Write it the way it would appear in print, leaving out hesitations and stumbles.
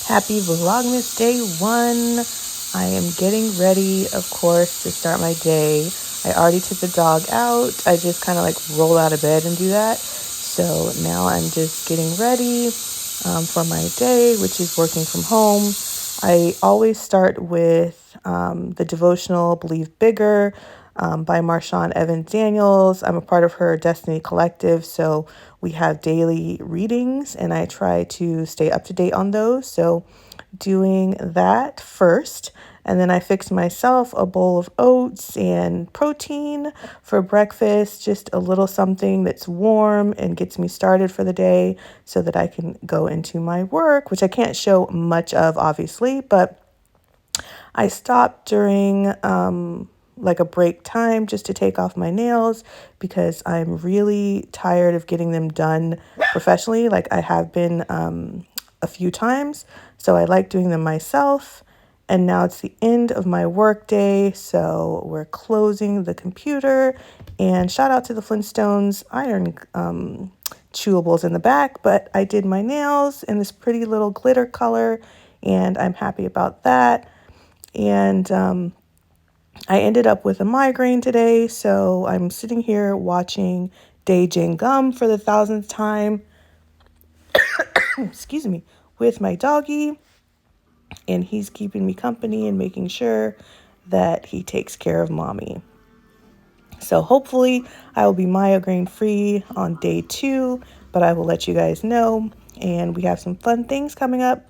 Happy Vlogmas Day 1. I am getting ready, of course, to start my day. I already took the dog out. I just kind of like roll out of bed and do that. So now I'm just getting ready for my day, which is working from home. I always start with the devotional Believe Bigger by Marshawn Evans Daniels. I'm a part of her Destiny Collective, so we have daily readings and I try to stay up to date on those. So doing that first, and then I fix myself a bowl of oats and protein for breakfast, just a little something that's warm and gets me started for the day so that I can go into my work, which I can't show much of, obviously, but I stopped during like a break time just to take off my nails because I'm really tired of getting them done professionally. Like I have been a few times. So I like doing them myself. And now it's the end of my work day. So we're closing the computer. And shout out to the Flintstones iron chewables in the back. But I did my nails in this pretty little glitter color. And I'm happy about that. And I ended up with a migraine today, so I'm sitting here watching Day Jane Gum for the 1000th time, excuse me, with my doggy, and he's keeping me company and making sure that he takes care of mommy. So hopefully I will be migraine free on day 2, but I will let you guys know. And we have some fun things coming up.